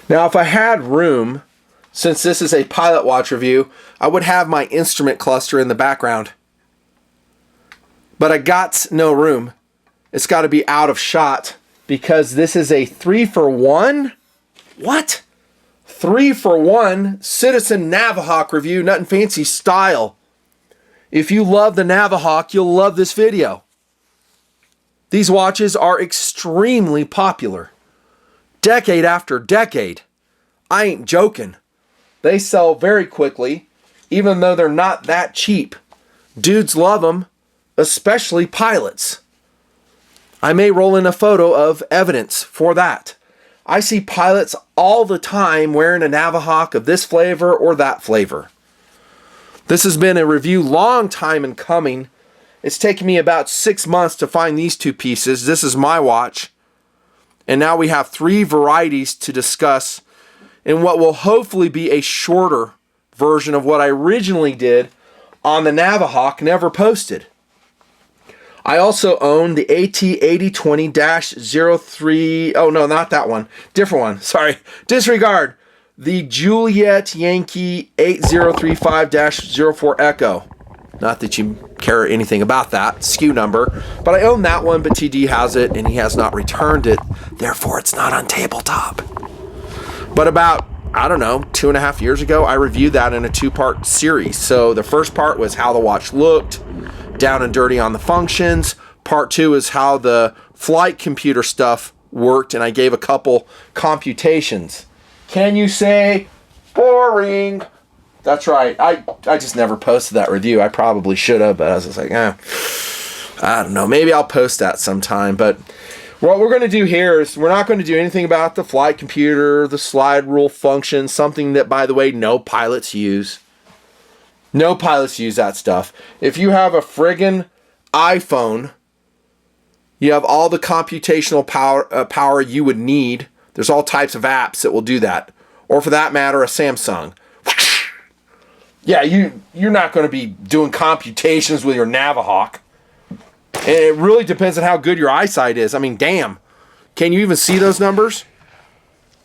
Now, if I had room, since this is a pilot watch review, I would have my instrument cluster in the background. But I got no room. It's got to be out of shot because this is a 3-for-1. What? 3-for-1 Citizen Navihawk review, nothing fancy style. If you love the Navihawk, you'll love this video. These watches are extremely popular. Decade after decade. I ain't joking. They sell very quickly, even though they're not that cheap. Dudes love them, especially pilots. I may roll in a photo of evidence for that. I see pilots all the time wearing a Navihawk of this flavor or that flavor. This has been a review long time in coming. It's taken me about 6 months to find these two pieces. This is my watch. And now we have 3 varieties to discuss in what will hopefully be a shorter version of what I originally did on the Navihawk, never posted. I also own the AT8020-03, oh no, not that one, different one, sorry, disregard, the Juliet Yankee 8035-04 Echo. Not that you care anything about that SKU number, but I own that one, but TD has it and he has not returned it, therefore it's not on tabletop. But about, I don't know, 2.5 years ago, I reviewed that in a 2-part series. So the first part was how the watch looked, down and dirty on the functions. Part 2 is how the flight computer stuff worked, and I gave a couple computations. Can you say boring? That's right. I just never posted that review. I probably should have, but I was just like, I don't know. Maybe I'll post that sometime. But what we're going to do here is we're not going to do anything about the flight computer, the slide rule function, something that, by the way, no pilots use. No pilots use that stuff. If you have a friggin' iPhone, you have all the computational power you would need. There's all types of apps that will do that. Or for that matter, a Samsung. Yeah, you're not going to be doing computations with your Navihawk. And it really depends on how good your eyesight is. I mean, damn. Can you even see those numbers?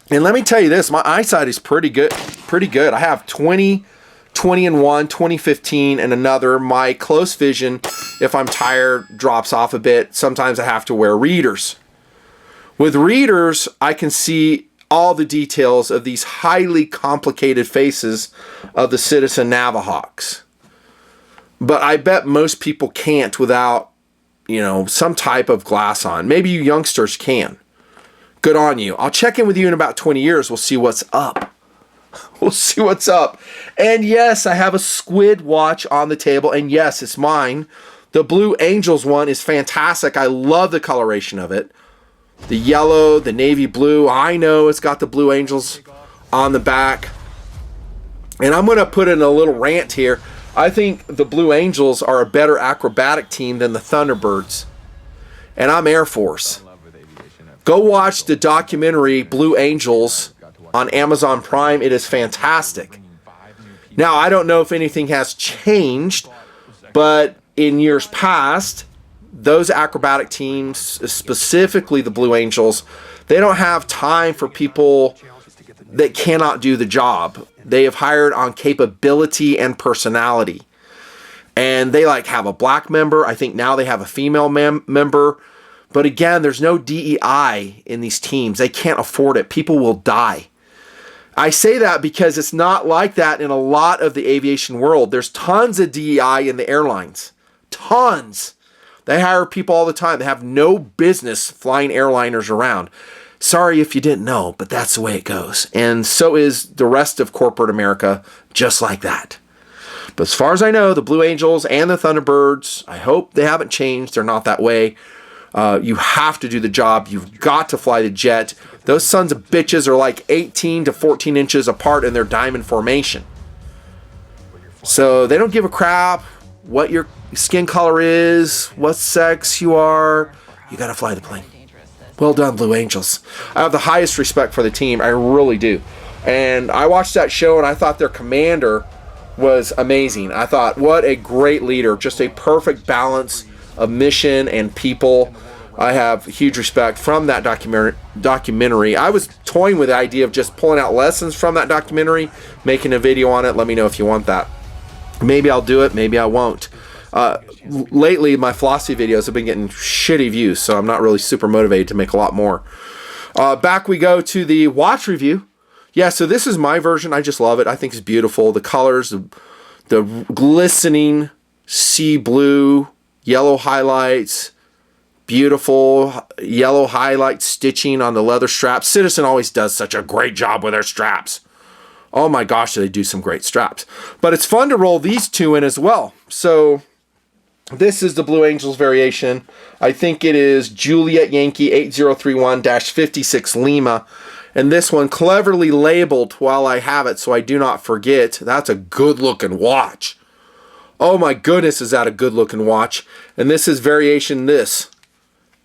And let me tell you this, my eyesight is pretty good. I have 20 in one, 20/15 and another. My close vision, if I'm tired, drops off a bit. Sometimes I have to wear readers. With readers, I can see all the details of these highly complicated faces of the Citizen Navihawks. But I bet most people can't without, some type of glass on. Maybe you youngsters can. Good on you. I'll check in with you in about 20 years. We'll see what's up. We'll see what's up. And yes, I have a squid watch on the table. And yes, it's mine. The Blue Angels one is fantastic. I love the coloration of it. The yellow, the navy blue. I know it's got the Blue Angels on the back. And I'm going to put in a little rant here. I think the Blue Angels are a better acrobatic team than the Thunderbirds. And I'm Air Force. Go watch the documentary Blue Angels on Amazon Prime. It is fantastic. Now, I don't know if anything has changed, but in years past, those acrobatic teams, specifically the Blue Angels, they don't have time for people that cannot do the job. They have hired on capability and personality. And they have a black member. I think now they have a female member. But again, there's no DEI in these teams. They can't afford it. People will die. I say that because it's not like that in a lot of the aviation world. There's tons of DEI in the airlines. Tons. They hire people all the time. They have no business flying airliners around. Sorry if you didn't know, but that's the way it goes. And so is the rest of corporate America, just like that. But as far as I know, the Blue Angels and the Thunderbirds, I hope they haven't changed. They're not that way. You have to do the job. You've got to fly the jet. Those sons of bitches are like 18 to 14 inches apart in their diamond formation. So they don't give a crap what your skin color is, what sex you are. You got to fly the plane. Well done, Blue Angels. I have the highest respect for the team. I really do. And I watched that show and I thought their commander was amazing. I thought, what a great leader. Just a perfect balance of mission and people. I have huge respect from that documentary. I was toying with the idea of just pulling out lessons from that documentary, making a video on it. Let me know if you want that. Maybe I'll do it, maybe I won't. Lately, my philosophy videos have been getting shitty views, so I'm not really super motivated to make a lot more. Back we go to the watch review. Yeah, so this is my version. I just love it. I think it's beautiful. The colors, the glistening sea blue, yellow highlights, beautiful yellow highlight stitching on the leather straps. Citizen always does such a great job with their straps. Oh my gosh, they do some great straps. But it's fun to roll these two in as well. So this is the Blue Angels variation. I think it is Juliet Yankee 8031-56 Lima. And this one cleverly labeled while I have it so I do not forget. That's a good looking watch. Oh my goodness, is that a good looking watch. And this is variation this.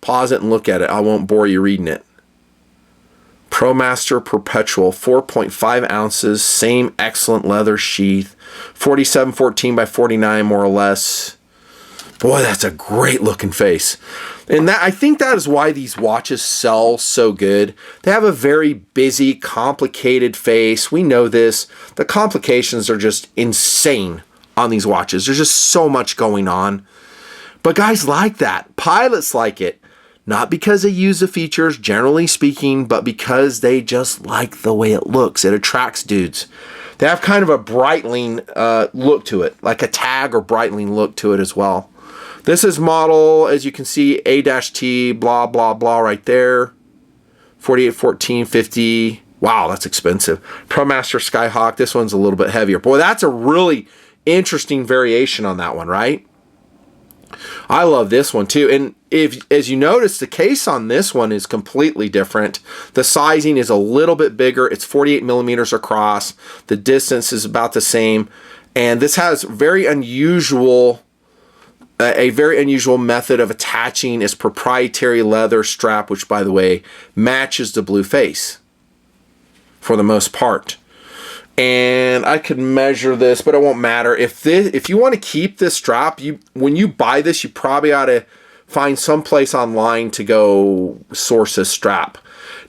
Pause it and look at it. I won't bore you reading it. ProMaster Perpetual, 4.5 ounces, same excellent leather sheath, 4714 by 49 more or less. Boy, that's a great looking face. And that, I think that is why these watches sell so good. They have a very busy, complicated face. We know this. The complications are just insane on these watches. There's just so much going on. But guys like that. Pilots like it. Not because they use the features, generally speaking, but because they just like the way it looks. It attracts dudes. They have kind of a Breitling look to it, like a tag or Breitling look to it as well. This is model, as you can see, A-T, blah, blah, blah right there. 481450. Wow, that's expensive. ProMaster Skyhawk. This one's a little bit heavier. Boy, that's a really interesting variation on that one, right? I love this one too. And if, as you notice, the case on this one is completely different. The sizing is a little bit bigger. It's 48 millimeters across. The distance is about the same. And this has very unusual, a very unusual method of attaching its proprietary leather strap, which, by the way, matches the blue face for the most part. And I could measure this, but it won't matter. If you want to keep this strap, when you buy this, you probably ought to find some place online to go source this strap.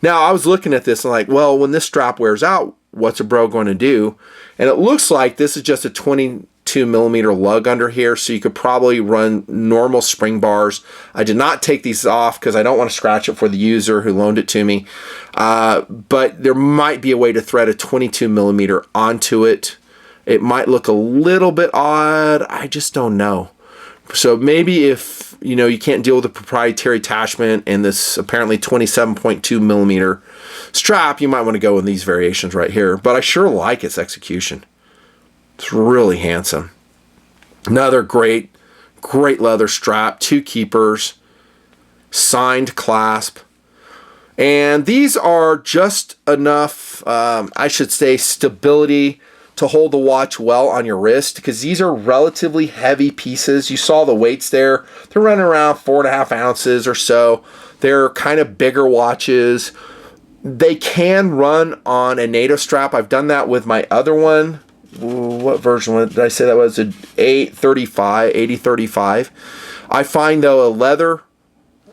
Now, I was looking at this and like, well, when this strap wears out, what's a bro going to do? And it looks like this is just a 22 millimeter lug under here, so you could probably run normal spring bars. I did not take these off because I don't want to scratch it for the user who loaned it to me. But there might be a way to thread a 22 millimeter onto it. It might look a little bit odd. I just don't know. So maybe if you can't deal with the proprietary attachment and this apparently 27.2 millimeter strap, you might want to go in these variations right here. But I sure like its execution. It's really handsome. Another great leather strap, 2 keepers, signed clasp. And these are just enough, I should say, stability to hold the watch well on your wrist, because these are relatively heavy pieces. You saw the weights there. They're running around 4.5 ounces or so. They're kind of bigger watches. They can run on a NATO strap. I've done that with my other one. What version did I say that was? An 8035. I find, though, a leather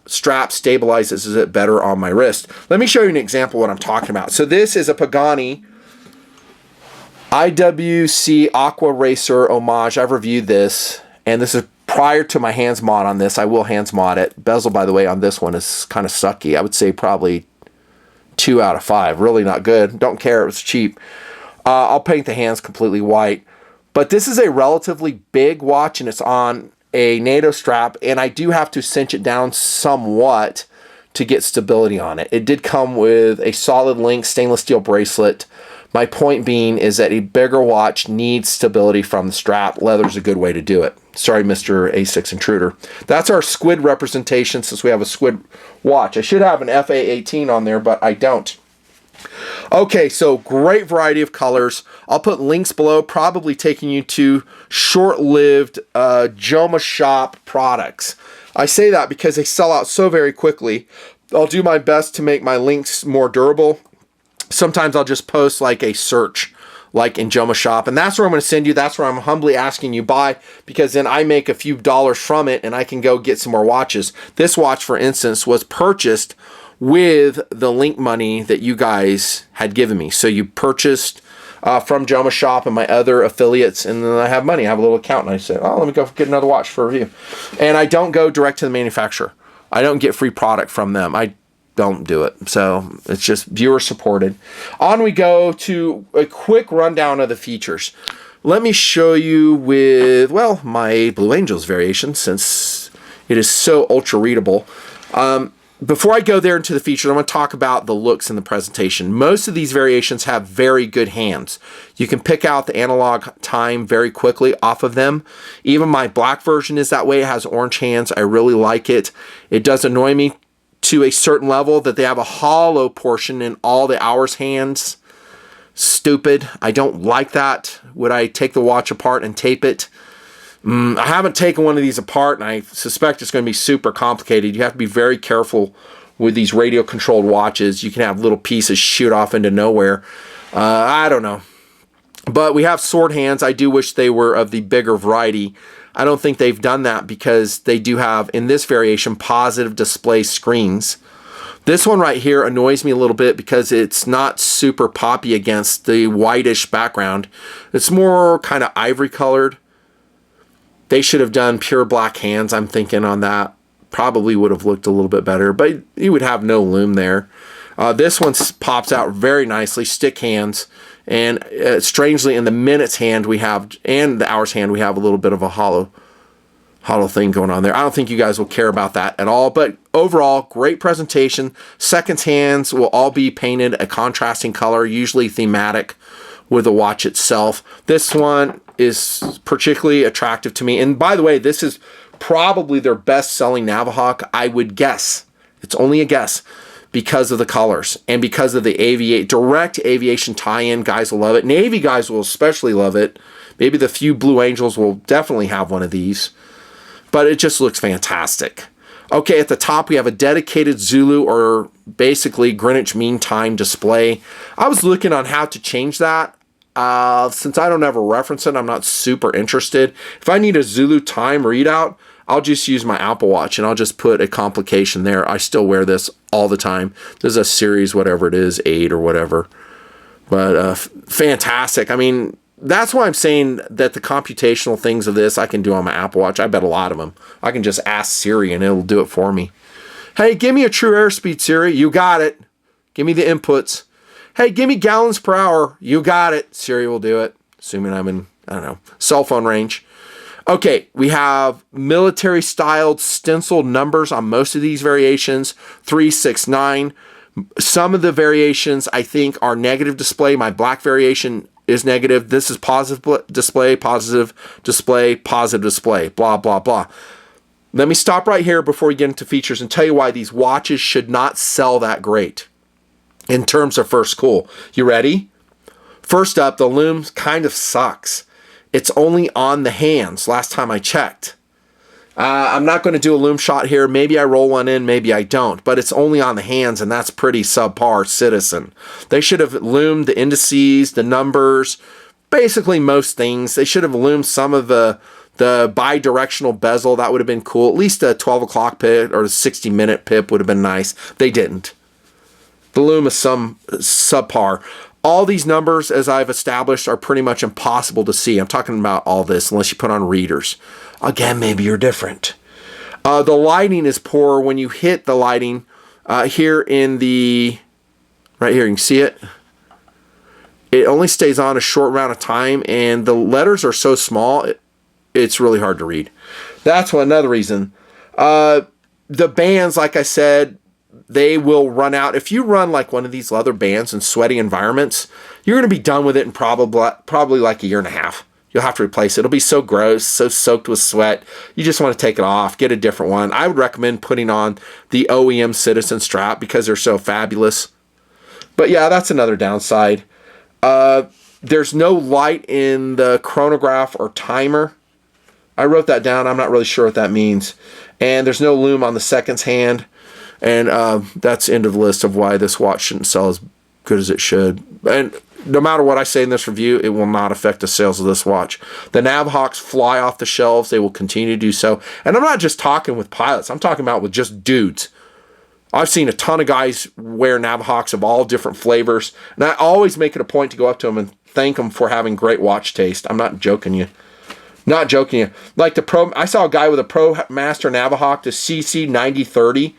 strap stabilizes it better on my wrist. Let me show you an example of what I'm talking about. So this is a Pagani IWC Aqua Racer Homage. I've reviewed this, and this is prior to my hands mod on this. I will hands mod it. Bezel, by the way, on this one is kind of sucky. I would say probably 2 out of 5. Really not good. Don't care. It was cheap. I'll paint the hands completely white. But this is a relatively big watch, and it's on a NATO strap, and I do have to cinch it down somewhat to get stability on it. It did come with a solid link stainless steel bracelet. My point being is that a bigger watch needs stability from the strap. Leather's a good way to do it. Sorry, Mr. A6 Intruder. That's our squid representation, since we have a squid watch. I should have an FA18 on there, but I don't. Okay, so great variety of colors. I'll put links below, probably taking you to short-lived Joma Shop products. I say that because they sell out so very quickly. I'll do my best to make my links more durable. Sometimes I'll just post like a search like in Joma Shop. And that's where I'm going to send you. That's where I'm humbly asking you buy, because then I make a few dollars from it and I can go get some more watches. This watch, for instance, was purchased with the link money that you guys had given me. So you purchased from Joma Shop and my other affiliates, and then I have money. I have a little account, and I say, oh, let me go get another watch for review. And I don't go direct to the manufacturer. I don't get free product from them. I don't do it. So it's just viewer supported. On we go to a quick rundown of the features. Let me show you with, well, my Blue Angels variation, since it is so ultra readable. Before I go there into the features, I'm going to talk about the looks in the presentation. Most of these variations have very good hands. You can pick out the analog time very quickly off of them. Even my black version is that way. It has orange hands. I really like it. It does annoy me to a certain level that they have a hollow portion in all the hours hands. Stupid. I don't like that. Would I take the watch apart and tape it? I haven't taken one of these apart, and I suspect it's going to be super complicated. You have to be very careful with these radio-controlled watches. You can have little pieces shoot off into nowhere. I don't know. But we have sword hands. I do wish they were of the bigger variety. I don't think they've done that because they do have, in this variation, positive display screens. This one right here annoys me a little bit because it's not super poppy against the whitish background. It's more kind of ivory colored. They should have done pure black hands, I'm thinking, on that. Probably would have looked a little bit better, but you would have no lume there. This one pops out very nicely, stick hands. And strangely, in the minutes hand we have, and the hours hand, we have a little bit of a hollow thing going on there. I don't think you guys will care about that at all, but overall, great presentation. Seconds hands will all be painted a contrasting color, usually thematic with the watch itself. This one is particularly attractive to me. And by the way, this is probably their best-selling Navihawk, I would guess. It's only a guess, because of the colors and because of the direct aviation tie-in. Guys will love it. Navy guys will especially love it. Maybe the few Blue Angels will definitely have one of these. But it just looks fantastic. Okay, at the top we have a dedicated Zulu, or basically Greenwich Mean Time display. I was looking on how to change that. Since I don't ever reference it, I'm not super interested. If I need a Zulu time readout, I'll just use my Apple Watch and I'll just put a complication there. I still wear this all the time. There's a series, whatever it is, 8 or whatever. But fantastic. I mean, that's why I'm saying that the computational things of this I can do on my Apple Watch. I bet a lot of them. I can just ask Siri and it'll do it for me. Hey, give me a true airspeed, Siri. You got it. Give me the inputs. Hey, give me gallons per hour. You got it. Siri will do it, assuming I'm in, I don't know, cell phone range. Okay, we have military-styled stenciled numbers on most of these variations, 3, 6, 9. Some of the variations, I think, are negative display. My black variation is negative. This is positive display, positive display, positive display, blah, blah, blah. Let me stop right here before we get into features and tell you why these watches should not sell that great in terms of first cool. You ready? First up, the lume kind of sucks. It's only on the hands, last time I checked. I'm not going to do a lume shot here. Maybe I roll one in, maybe I don't. But it's only on the hands, and that's pretty subpar Citizen. They should have loomed the indices, the numbers, basically most things. They should have loomed some of the bi-directional bezel. That would have been cool. At least a 12 o'clock pip or a 60-minute pip would have been nice. They didn't. The lume is some subpar. All these numbers, as I've established, are pretty much impossible to see. I'm talking about all this unless you put on readers. Again, maybe you're different. The lighting is poor. When you hit the lighting here in the... Right here, you can see it. It only stays on a short amount of time, and the letters are so small, it's really hard to read. That's another reason. The bands, like I said, they will run out. If you run like one of these leather bands in sweaty environments, you're going to be done with it in probably like a year and a half. You'll have to replace it. It'll be so gross, so soaked with sweat. You just want to take it off, get a different one. I would recommend putting on the OEM Citizen strap because they're so fabulous. But yeah, that's another downside. There's no light in the chronograph or timer. I wrote that down. I'm not really sure what that means. And there's no lume on the seconds hand. And that's end of the list of why this watch shouldn't sell as good as it should. And no matter what I say in this review, it will not affect the sales of this watch. The Navihawks fly off the shelves. They will continue to do so. And I'm not just talking with pilots. I'm talking about with just dudes. I've seen a ton of guys wear Navihawks of all different flavors. And I always make it a point to go up to them and thank them for having great watch taste. I'm not joking you. Not joking you. Like I saw a guy with a Pro Master Navihawk, the CC 9030.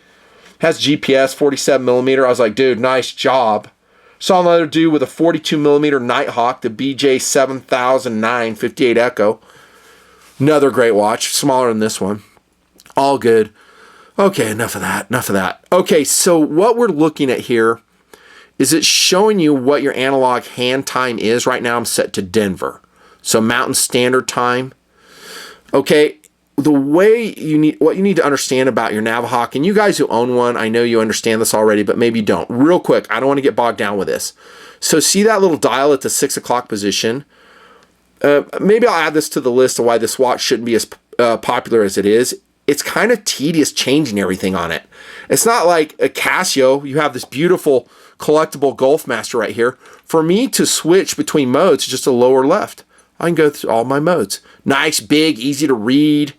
Has GPS, 47 millimeter. I was like, dude, nice job. Saw another dude with a 42 millimeter Nighthawk, the BJ 7009 58 Echo. Another great watch, smaller than this one. All good. Okay, enough of that. Okay, so what we're looking at here is it's showing you what your analog hand time is. Right now I'm set to Denver. So Mountain Standard Time. Okay, the way what you need to understand about your Navihawk, and you guys who own one, I know you understand this already, but maybe you don't. Real quick, I don't want to get bogged down with this. So see that little dial at the 6 o'clock position? Maybe I'll add this to the list of why this watch shouldn't be as popular as it is. It's kind of tedious changing everything on it. It's not like a Casio. You have this beautiful collectible Golfmaster right here. For me to switch between modes, it's just a lower left. I can go through all my modes. Nice, big, easy to read.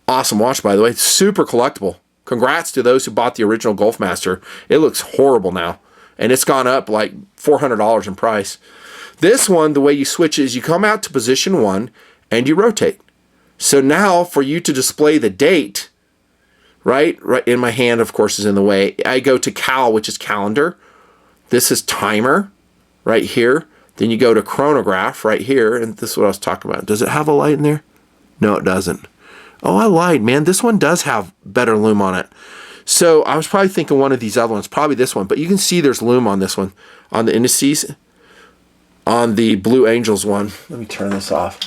Awesome watch, by the way. Super collectible. Congrats to those who bought the original Golfmaster. It looks horrible now. And it's gone up like $400 in price. This one, the way you switch is you come out to position 1 and you rotate. So now for you to display the date, right in my hand, of course, is in the way. I go to cal, which is calendar. This is timer right here. Then you go to chronograph right here. And this is what I was talking about. Does it have a light in there? No, it doesn't. Oh, I lied, man. This one does have better lume on it. So I was probably thinking one of these other ones, probably this one. But you can see there's lume on this one, on the indices, on the Blue Angels one. Let me turn this off.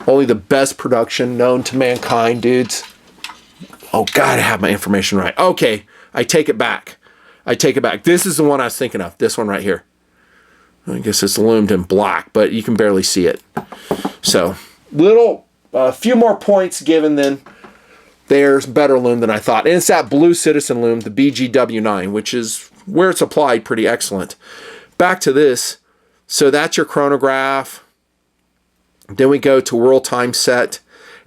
Only the best production known to mankind, dudes. Oh, God, I have my information right. Okay, I take it back. This is the one I was thinking of. This one right here. I guess it's lumed in black, but you can barely see it. So, a few more points given than there's better lume than I thought. And it's that blue Citizen lume, the BGW9, which is where it's applied pretty excellent. Back to this. So that's your chronograph. Then we go to world time set.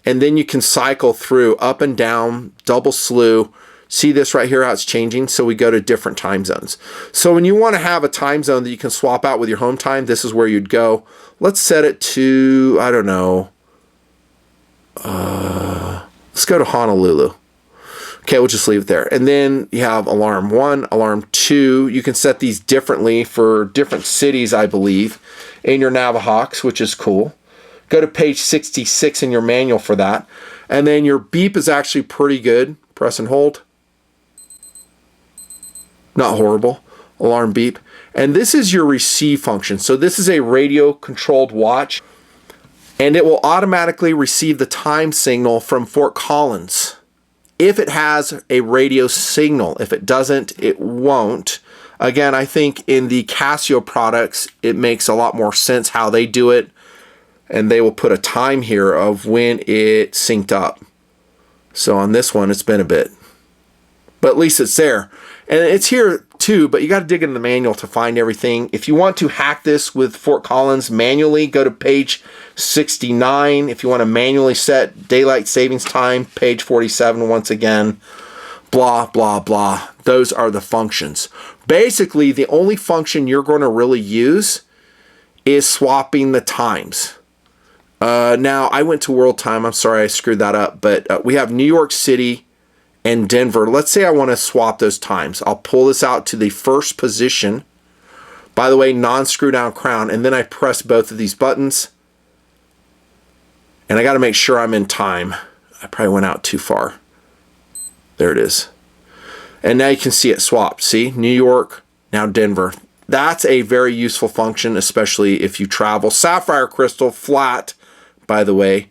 And then you can cycle through up and down, double slew. See this right here, how it's changing? So we go to different time zones. So when you want to have a time zone that you can swap out with your home time, this is where you'd go. Let's set it to, I don't know. Let's go to Honolulu. Okay, we'll just leave it there. And then you have alarm 1, alarm 2. You can set these differently for different cities, I believe, in your Navihawks, which is cool. Go to page 66 in your manual for that. And then your beep is actually pretty good. Press and hold. Not horrible. Alarm beep. And this is your receive function. So this is a radio controlled watch. And it will automatically receive the time signal from Fort Collins if it has a radio signal. If it doesn't, it won't. Again, I think in the Casio products, it makes a lot more sense how they do it. And they will put a time here of when it synced up. So on this one, it's been a bit. But at least it's there. And it's here too, but you got to dig into the manual to find everything. If you want to hack this with Fort Collins manually, go to page 69. If you want to manually set daylight savings time, page 47 once again. Blah, blah, blah. Those are the functions. Basically, the only function you're going to really use is swapping the times. Now, I went to world time. I'm sorry I screwed that up. But we have New York City and Denver. Let's say I want to swap those times. I'll pull this out to the first position. By the way, non-screw down crown. And then I press both of these buttons. And I got to make sure I'm in time. I probably went out too far. There it is. And now you can see it swapped. See? New York, now Denver. That's a very useful function, especially if you travel. Sapphire crystal, flat, by the way.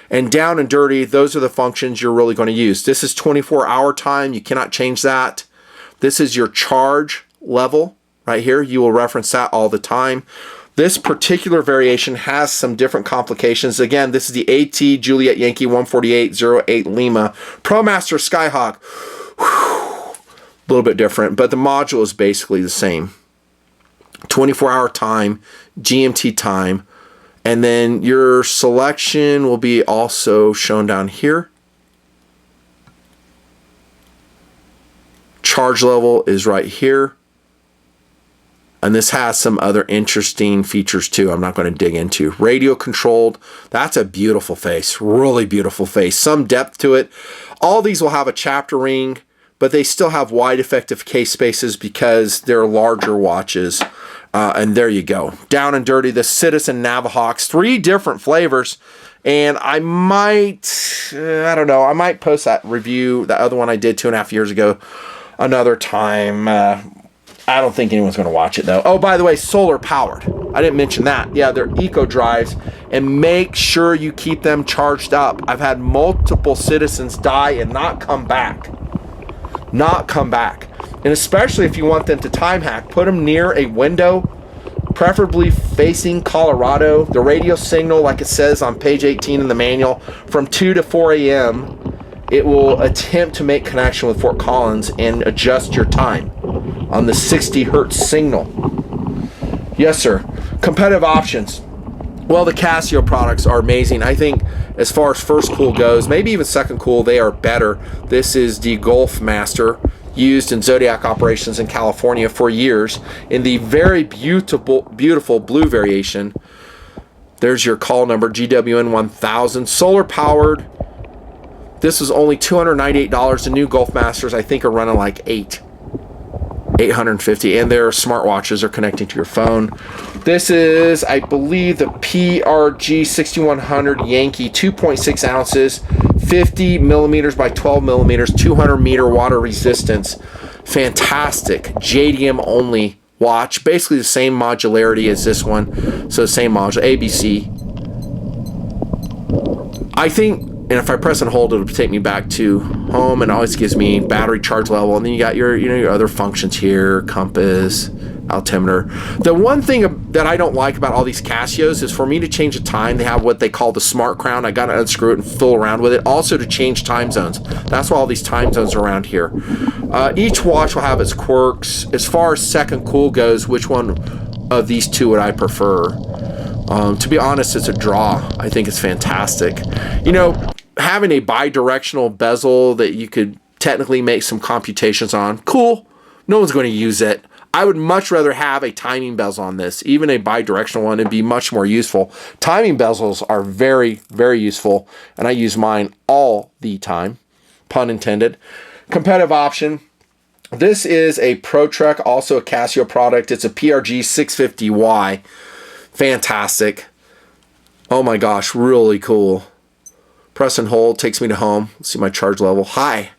And down and dirty, those are the functions you're really going to use. This is 24-hour time. You cannot change that. This is your charge level right here. You will reference that all the time. This particular variation has some different complications. Again, this is the AT Juliet Yankee 14808 Lima ProMaster Skyhawk. A little bit different, but the module is basically the same. 24-hour time, GMT time. And then your selection will be also shown down here. Charge level is right here. And this has some other interesting features too I'm not going to dig into. Radio controlled. That's a beautiful face. Really beautiful face. Some depth to it. All these will have a chapter ring, but they still have wide effective case spaces because they're larger watches. And there you go. Down and dirty, the Citizen Navihawks. 3 different flavors. And I might, I don't know, I might post that review, the other one I did 2.5 years ago, another time. I don't think anyone's going to watch it, though. Oh, by the way, solar powered. I didn't mention that. Yeah, they're eco drives, and make sure you keep them charged up. I've had multiple citizens die and not come back. Not come back. And especially if you want them to time hack, put them near a window, preferably facing Colorado. The radio signal, like it says on page 18 in the manual, from 2 to 4 a.m., it will attempt to make connection with Fort Collins and adjust your time on the 60 hertz signal. Yes, sir. Competitive options. Well, the Casio products are amazing. I think as far as first cool goes, maybe even second cool, they are better. This is the Golf Master, used in Zodiac operations in California for years in the very beautiful blue variation. There's your call number, GWN 1000. Solar powered. This is only $298. The new Golf Masters, I think, are running like $850, and their smartwatches are connecting to your phone. This is, I believe, the PRG 6100 Yankee, 2.6 ounces, 50 millimeters by 12 millimeters, 200 meter water resistance. Fantastic JDM only watch. Basically the same modularity as this one. So the same module, ABC. I think, and if I press and hold, it'll take me back to home, and always gives me battery charge level. And then you got your, your other functions here, compass, altimeter. The one thing that I don't like about all these Casios is for me to change the time, they have what they call the smart crown. I got to unscrew it and fool around with it. Also to change time zones. That's why all these time zones are around here. Each watch will have its quirks. As far as second cool goes, which one of these two would I prefer? To be honest, it's a draw. I think it's fantastic. Having a bi-directional bezel that you could technically make some computations on, cool. No one's going to use it. I would much rather have a timing bezel on this. Even a bi-directional one would be much more useful. Timing bezels are very, very useful, and I use mine all the time. Pun intended. Competitive option. This is a ProTrek, also a Casio product. It's a PRG 650Y. Fantastic. Oh my gosh, really cool. Press and hold takes me to home. Let's see my charge level. High.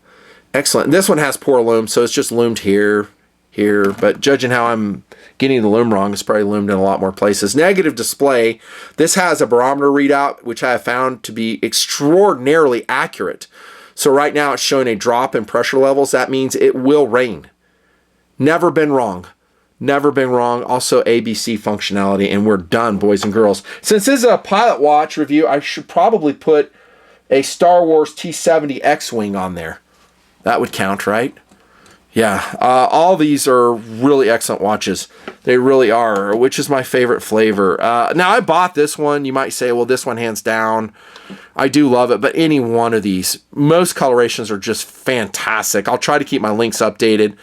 Excellent. And this one has poor loom, so it's just loomed here. But judging how I'm getting the loom wrong, it's probably loomed in a lot more places. Negative display. This has a barometer readout, which I have found to be extraordinarily accurate. So right now it's showing a drop in pressure levels. That means it will rain. Never been wrong. Never been wrong. Also ABC functionality, and we're done, boys and girls. Since this is a pilot watch review, I should probably put a Star Wars T-70 X-Wing on there. That would count, right? Yeah, all these are really excellent watches. They really are, which is my favorite flavor. Now, I bought this one. You might say, well, this one hands down. I do love it, but any one of these, most colorations are just fantastic. I'll try to keep my links updated.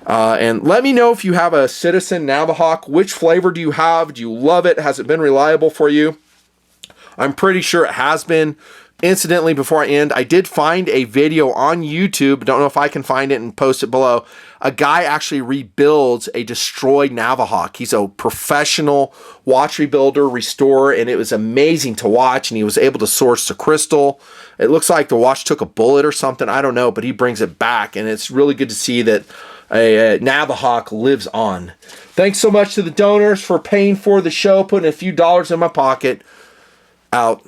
And let me know if you have a Citizen Navihawk. Which flavor do you have? Do you love it? Has it been reliable for you? I'm pretty sure it has been. Incidentally, before I end, I did find a video on YouTube. Don't know if I can find it and post it below. A guy actually rebuilds a destroyed Navihawk. He's a professional watch rebuilder, restorer, and it was amazing to watch. And he was able to source the crystal. It looks like the watch took a bullet or something. I don't know, but he brings it back. And it's really good to see that a Navihawk lives on. Thanks so much to the donors for paying for the show, putting a few dollars in my pocket. Out.